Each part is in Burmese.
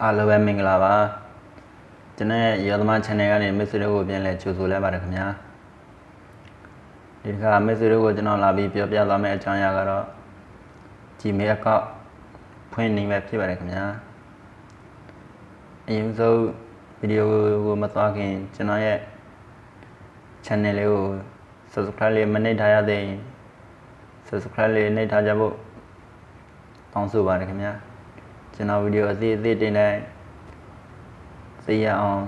အားလုံးပဲမင်္ဂလာပါကျွန်တော်ရဲ့ရောသမား channel ကနေမိတ်ဆွေတို့ကိုပြန်လည်ကြိုဆိုလိုက်ပါတယ်ခင်ဗျာဒီတစ်ခါမိတ်ဆွေတို့ကိုကျွန်တော်လာပြီးပြောပြသွားမယ့်အကြောင်းအရာကတော့ Gmail account ဖွင့်နေမှာဖြစ်ပါတယ်ခင်ဗျာအရင်ဆုံးဗီဒီယိုကိုမသွားခင်ကျွန်တော်ရဲ့ channel လေးကို subscribe လေးမနှိပ်ထားရသေးရင် subscribe လေးနှိပ်ထားကြဖို့တောင်းဆိုပါတယ်ခင်ဗျာကျွန်တော်ဗီဒီယိုအသေးတင်တိုင်းသိရအောင်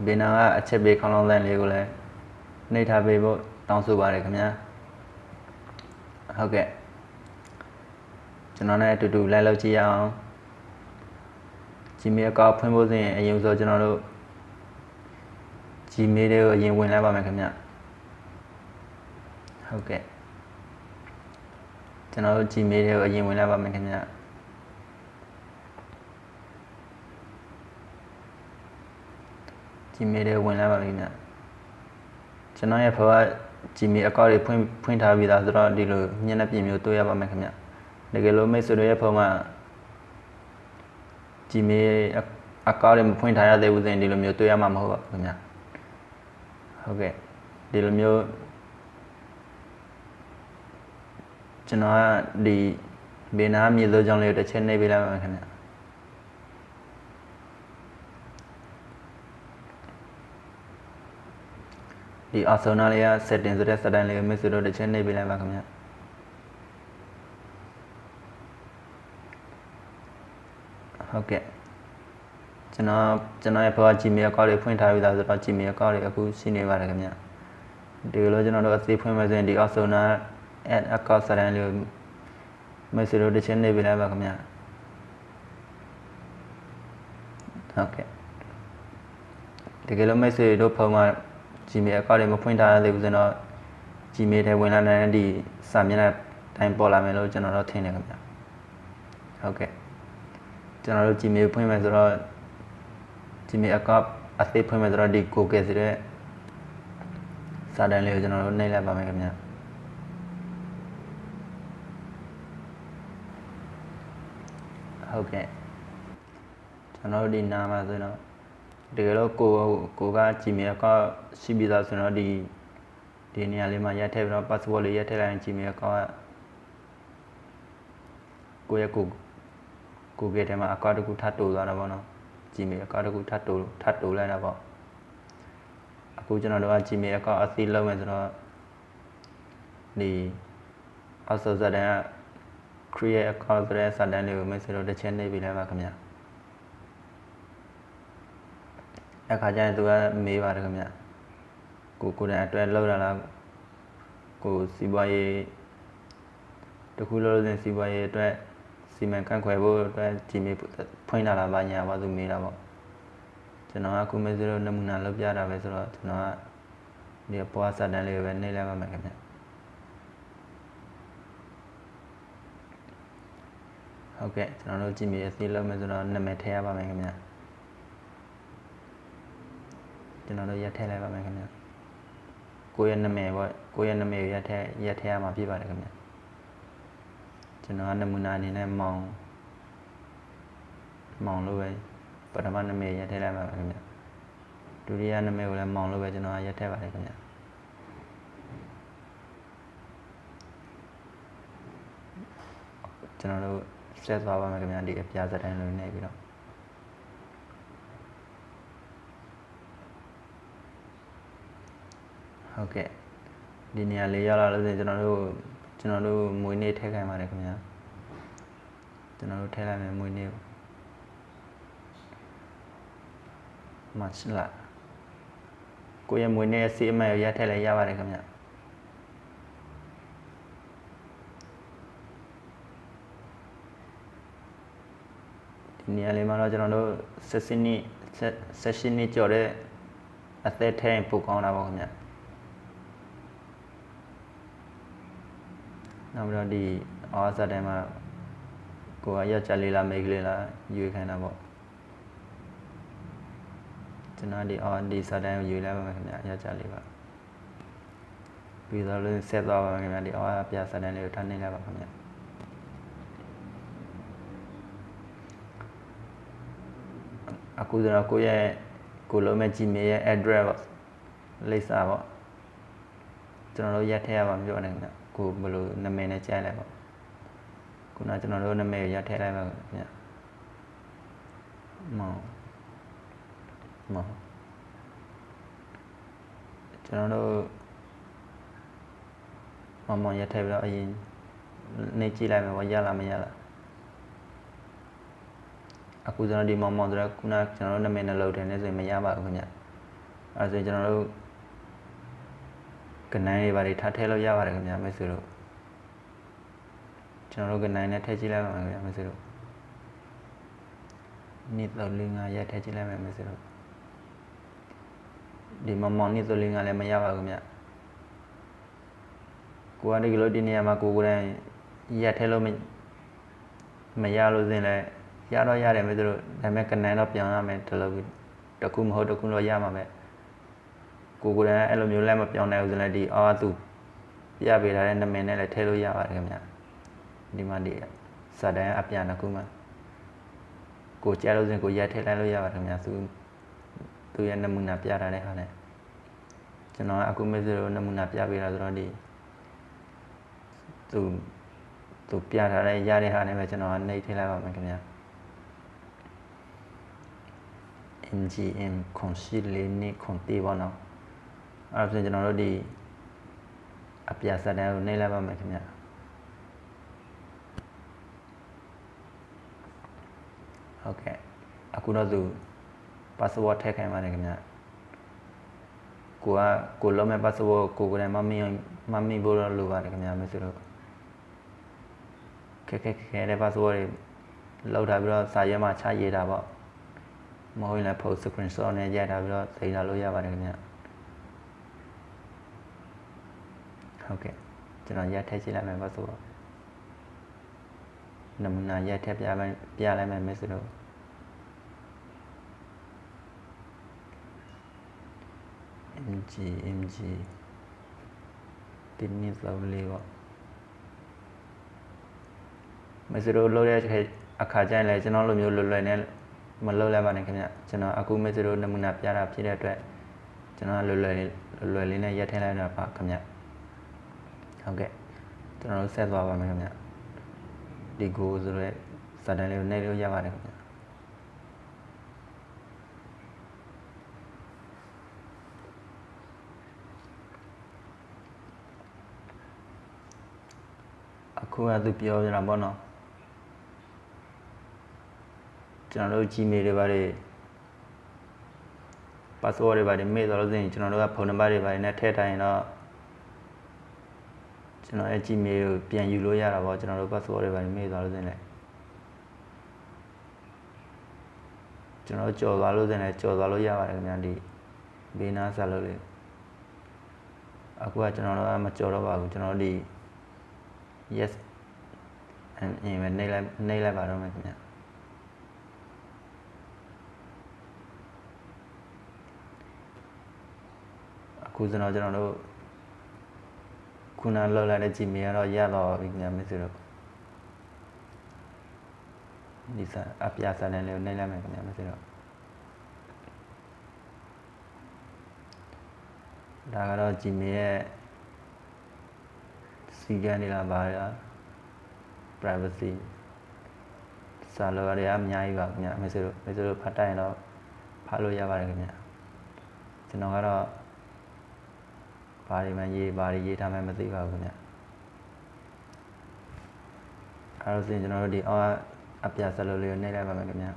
ဘေးနာကအချက်ပေးခေါင်းလောင်းသံလေးကိုလည်းနှိပ်ထားပေးဖို့တောင်းဆိုပါတယ်ခင်ဗျာဟုတ်ကဲ့ကျွန်တော်နဲ့အတူတူလိုက်လုပ်ကြည့်ရအောင် Gmail account ဖွင့်ဖို့ဆိုရင်အရင်ဆုံးကျွန်တော်တို့ Gmail တွေကိုအရင်ဝင်လိုက်ပါမယ်ခင်ဗျဟုတ်ကဲ့ကျွန်တော်တို့ Gmail တွေကိုအရင်ဝင်လိုက်ပါမယ်ခင်ဗျGmail တွေဝင်လာပါပြီခင်ဗျကျွန်တော်ရဲ့ဖက Gmail account တွေဖွင့်ထားပြီးသားဆိုတော့ဒီလိုမျက်နှာပြင်မျိုးတွေ့ရပါမယ်ခင်ဗျတကယ်လို့မိတ်ဆွေတို့ရဲ့ဖုန်းမှာ Gmail account တွေမဖွင့်ထားရသေးဘူးဆိုရင်ဒီလိုမျိုးတွေ့ရမှာမဟုတ်ပါဘူးခင်ဗျဟုတ်ကဲ့ဒီလိုမျိုးကျွန်တော်ကဒီဘေးနားမြေစိုးကြောင်းလေးကိုတစ်ချက်နှိပ်ပေးလိုက်ပါမယ်ခင်ဗျဒီအော်ဆိုနာလေးက setting ဆိုတဲ့ setting လေးကိုမိတ်ဆွေတို့တစ်ချက်နှိပ်ပေးလိုက်ပါခင်ဗျဟုတ်ကဲ့ကျွန်တော်ရဲ့ဘဝ Gmail account တွေဖွင့်ထားပြီးသားဆိုတော့ Gmail account တွေအခုရှိနေပါတယ်ခင်ဗျဒီလိုကျွန်တော်တို့အသေးဖွင့်မယ်ဆိုရင်ဒီအော်ဆိုနာ add account setting လေးကိုမိတ်ဆွေတို့တစ်ချက်နှိပ်ပေးလိုက်ပါခင်ဗျဟုတ်ကဲ့တကယ်လို့မိတ်ဆွေတို့ဖုန်းမှာGmail account တွေမဖွင့်ထားရသေးဘူးဆိုတော့ Gmail ထဲဝင်လာတဲ့ဒီစာမျက်နှာတိုင်းပေါ်လာမယ်လို့ကျွန်တော်တို့ထင်တယ်ခင်ဗျဟုတ်ကဲ့ကျွန်တော်တို့ Gmail ဖွင့်မယ်ဆိုတော့ Gmail account အသေးဖွင့်မယ်ဆိုတော့ဒီ Google ဆိုတဲ့စာတန်းလေးကိုကျွန်တော်တို့နှိပ်လိုက်ပါမယ်ခင်ဗျဟုတ်ကဲ့ကျွန်တော်တို့ဒီနားမှာဆိုတော့တကယ်လို့ကိုက Gmail account ရှိပြီးသားဆိုတော့ဒီနေရာလေးမှာရက်ထည့်ပြီးတော့ password လေးရက်ထည့်လိုက်ရင် Gmail account ကကိုယ့်ရဲ့ Google ထဲမှာ account တစ်ခုထပ်တိုးသွားတာပေါ့နော် Gmail account တစ်ခုထပ်တိုးလိုက်တာပေါ့အခုကျွန်တော်တို့က Gmail account အသေးလုံးမယ်ဆိုတော့ဒီအောက်ဆိုစာတန်းက create account ဆိုတဲ့စာတန်းလေးကိုမိတ်ဆွေတို့တစ်ချက်နှိပ်ပေးလိုက်ပါခင်ဗျအခါကျရင်သူကမေးပါတယ်ခင်ဗျကိုယ်တိုင်အတွက်လောက်လာလားကိုစီးပွားရေးတခုလို့ဆိုရင်စီးပွားရေးအတွက်စီမံခန့်ခွဲဖို့အတွက် Gmail ဖွင့်လာတာပါညာပါသူမေးတာပေါ့ကျွန်တော်ကခုမေးစလို့နမူနာလုပ်ပြတာပဲဆိုတော့ကျွန်တော်ကဒီပွားစတန်းလေးပဲနှိပ်လိုက်ပါမယ်ခင်ဗျဟုတ်ကဲ့ကျွန်တော်တို့ Gmail အသေးလုပ်မယ်ဆိုတော့နာမည်ထည့်ရပါမယ်ခင်ဗျကျွန်တော်တို့ရက်ထည့်လိုက်ပါမယ်ခင်ဗျကိုယ့်ရဲ့နာမည်ပေါ့ကိုယ့်ရဲ့နာမည်ကိုရက်ထည့်ရမှာဖြစ်ပါတယ်ခင်ဗျကျွန်တော်ကနမူနာအနေနဲ့မောင်လို့ပဲပထမနာမည်ရက်ထည့်လိုက်ပါမယ်ခင်ဗျဒုတိယနာမည်ကိုလည်းမောင်လို့ပဲကျွန်တော်ကရက်ထည့်ပါတယ်ခင်ဗျကျွန်တော်တို့ဆက်သွားပါမယ်ခင်ဗျဒီအပြားစတိုင်းလို့နေပြီးတော့ဟုတ်ကဲ့ဒီနေရာလေးရောက်လာလို့ဆိုရင်ကျွန်တော်တို့မွေးနေ့ထည့်ခိုင်းပါတယ်ခင်ဗျာကျွန်တော်တို့ထည့်လိုက်မယ်မွေးနေ့ကိုမတ်လကိုရဲ့မွေးနေ့ရဲ့စီအမှတ်ရထည့်လိုက်ရပါတယ်ခင်ဗျာဒီနေရာလေးမှာတော့ကျွန်တော်တို့16နှစ်ကျော်တဲ့အသက်ထည့်ပို့ကောင်းတာပေါ့ခင်ဗျာနောက်ပြီးတော့ဒီအော်စတဲ့မှာကိုကယောက်ျားလေးလားမိန်းကလေးလားယူခိုင်းတာပေါ့ကျွန်တော်ဒီစတဲ့ကိုယူလိုက်ပါမယ်ခင်ဗျာယောက်ျားလေးပါပြီးတော့လည်းဆက်သွားပါမယ်ခင်ဗျာဒီအော်ပြစတဲ့လေးကိုထားနေလိုက်ပါခင်ဗျာ ဟ အခုဆိုတော့ကိုလုံးမဲ့ Gmail ရဲ့ address ပေါ့လိပ်စာပေါ့ကျွန်တော်တို့ရက်ထည့်ရပါမပြောနိုင်ဘူးကိုဘယ်လိုနာမည်နဲ့ကြိုက်လိုက်ပေါ့ခုနကျွန်တော်တို့နာမည်ကိုရက်ထည့်လိုက်ပါခင်ဗျမောင်ကျွန်တော်တို့မောင်ရက်ထည့်ပြီးတော့အရင်နေကြည့်လိုက်မယ်ပေါ့ရလားမရလားအခုကျွန်တော်ဒီမောင်ဆိုတော့ခုနကျွန်တော်တို့နာမည်နဲ့လုပ်တယ်နေဆိုရင်မရပါဘူးခင်ဗျအဲဆိုရင်ကျွန်တော်တို့ကနိုင်တွေပါတွေထားထည့်လို့ရပါတယ်ခင်ဗျမိတ်ဆွေတို့ကျွန်တော်တို့ကနိုင်နဲ့ထည့်ကြည့်လိုက်ပါမယ်ခင်ဗျမိတ်ဆွေတို့နေ့3-5ရက်ထည့်ကြည့်လိုက်မယ်မိတ်ဆွေတို့ဒီမောင်နေ့3-5လည်းမရပါဘူးခင်ဗျကိုကဒီလိုဒီနေရာမှာကိုယ်တိုင်ရက်ထည့်လို့မရလို့စင်လဲရတော့ရတယ်မိတ်ဆွေတို့ဒါပေမဲ့ကနိုင်တော့ပြောင်းရမယ်တလို့တခုမဟုတ်တခုတော့ရမှာပဲကိုယ်တိုင်အဲ့လိုမျိုးလည်းမပြောင်းနိုင်ဘူးဆိုလည်းဒီအော်သူပြပေးထားတဲ့နာမည်နဲ့လည်းထည့်လို့ရပါတယ်ခင်ဗျဒီမှာဒီစာတန်းအပြန်တစ်ခုမှကိုကြားလို့စင်ကိုရက်ထည့်လိုက်လို့ရပါတယ်ခင်ဗျသူရဲ့နမူနာပြထားတဲ့ဟာနဲ့ကျွန်တော်အခုမိတ်ဆွေတို့နမူနာပြပေးတာဆိုတော့ဒီသူပြထားတဲ့ရတဲ့ဟာနဲ့ပဲကျွန်တော်နှိပ်ထည့်လိုက်ပါမယ်ခင်ဗျ MGM ခွန်ရှိလေးနေခွန်တေးပါနော်အဲ့ဒါဆိုကျွန်တော်တို့ဒီအပြစာတန်းကိုနှိပ်လိုက်ပါမယ်ခင်ဗျဟုတ်ကဲ့အခုတော့သူ password ထည့်ခိုင်းပါတယ်ခင်ဗျကိုလုံးမဲ့ password ကိုယ်တိုင်မမိဖို့တော့လိုပါတယ်ခင်ဗျမိတ်ဆွေတို့ခဲတဲ့ password တွေလောက်ထားပြီးတော့စာရဲမှာချရေးတာပေါ့မဟုတ်ရင်လည်း post screenshot နဲ့ရိုက်ထားပြီးတော့သိလာလို့ရပါတယ်ခင်ဗျဟုတ်ကဲ့ကျွန်တော်ရက်ထည့်ကြည့်လိုက်မယ်ပါဆိုတော့နမူနာရက်ထည့်ပြလိုက်မယ်မိတ်ဆွေတို့MG တင်းနေစောလေးပေါ့မိတ်ဆွေတို့လုပ်ရတဲ့အခါကျရင်လည်းကျွန်တော်လိုမျိုးလွယ်နဲ့မလုပ်လိုက်ပါနဲ့ခင်ဗျကျွန်တော်အခုမိတ်ဆွေတို့နမူနာပြတာဖြစ်တဲ့အတွက်ကျွန်တော်လွယ်လေးနဲ့ရက်ထည့်လိုက်တာပါခင်ဗျဟုတ်ကဲ့ကျွန်တော်တို့ဆက်သွားပါမယ်ခင်ဗျဒီ go ဆိုတဲ့စာတန်းလေးကိုနှိပ်လို့ရပါတယ်ခင်ဗျအခုကသူပြောနေတာပေါ့နော်ကျွန်တော်တို့ Gmail တွေပါတယ် password တွေပါတယ်မေ့သွားလို့ဆိုရင်ကျွန်တော်တို့ကဖုန်းနံပါတ်တွေပါတယ်နဲ့ထည့်ထားရင်တော့ကျွန်တော်ရဲ့ Gmail ကိုပြန်ယူလို့ရတာပေါ့ကျွန်တော်တို့ password တွေပါတယ်မေ့သွားလို့ဆိုရင်လည်းကျွန်တော်ကြော်သွားလို့ဆိုရင်လည်းကြော်သွားလို့ရပါတယ်ခင်ဗျာဒီဘေးနားဆက်လို့လေအခုကကျွန်တော်တို့ကမကြော်တော့ပါဘူးကျွန်တော်ဒီ yes and နေလိုက်ပါတော့မယ်ခင်ဗျာအခုကျွန်တော်တို့ခုနလောက်လိုက်တဲ့ Gmail ကတော့ရတော့ပြီခင်ဗျာမိတ်ဆွေတို့ဒီစာအပြစာတန်းလေးကိုနှိပ်လိုက်မယ်ခင်ဗျာမိတ်ဆွေတို့ဒါကတော့ Gmail ရဲ့စီကံနေလားပါလား privacy စာလောတွေအများကြီးပါခင်ဗျာမိတ်ဆွေတို့ဖတ်တိုင်းတော့ဖတ်လို့ရပါတယ်ခင်ဗျာကျွန်တော်ကတော့ဘာတွေရေးထားမှမသိပါဘူးခင်ဗျအဲ့တော့ကျွန်တော်တို့ဒီအပြဆက်လို့လေးကိုနှိပ်လိုက်ပါမယ်ခင်ဗျ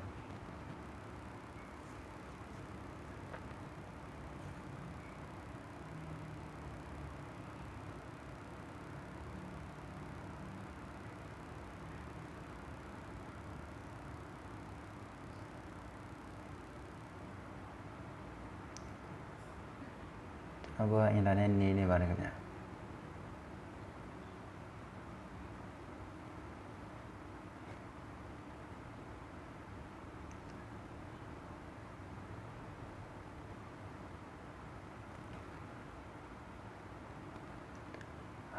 အခုကအင်တာနက်နေပါတယ်ခင်ဗျဟ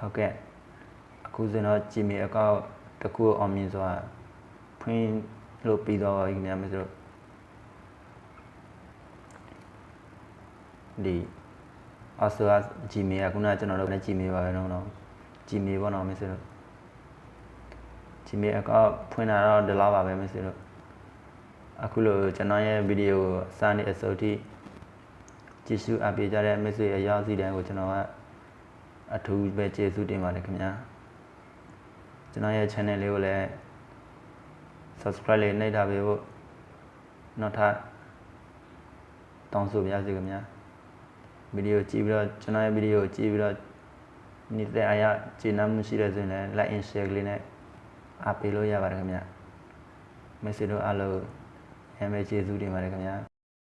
ုတ်ကဲ့အခုစင်တော့ Gmail account တခုအောင်မြင်စွာဖွင့်လို့ပြီးတော့ခင်ဗျာမဆို ဒီအော်ဆိုGmail ကခုနကကျွန်တော်တို့လည်း Gmail ပါပဲတော့ Gmail ပေါ့နော်မိတ်ဆွေတို့ Gmail အကောင့်ဖွင့်လာတော့ဒီလောက်ပါပဲမိတ်ဆွေတို့အခုလိုကျွန်တော်ရဲ့ဗီဒီယိုကိုစာနေအစုပ်ထိကြည့်ရှုအပ်ပေးကြတဲ့မိတ်ဆွေအရောက်စီတိုင်းကိုကျွန်တော်ကအထူးပဲကျေးဇူးတင်ပါတယ်ခင်ဗျာကျွန်တော်ရဲ့ channel လေးကိုလည်း subscribe လေးနှိပ်ထားပေးဖို့နောက်ထပ်တောင်းဆိုပါရစေခင်ဗျာဗီဒီယိုကြည့်ပြီးတော့ကျွန်တော်ရဲ့ဗီဒီယိုကြည့်ပြီးတော့နေတဲ့အားရကျေနပ်မှုရှိတဲ့ဆိုရင်လည်း like and share ကလေးနဲ့အားပေးလို့ရပါတယ်ခင်ဗျာမိတ်ဆွေတို့အားလုံးအများကြီးကျေးဇူးတင်ပါတယ်ခင်ဗျာ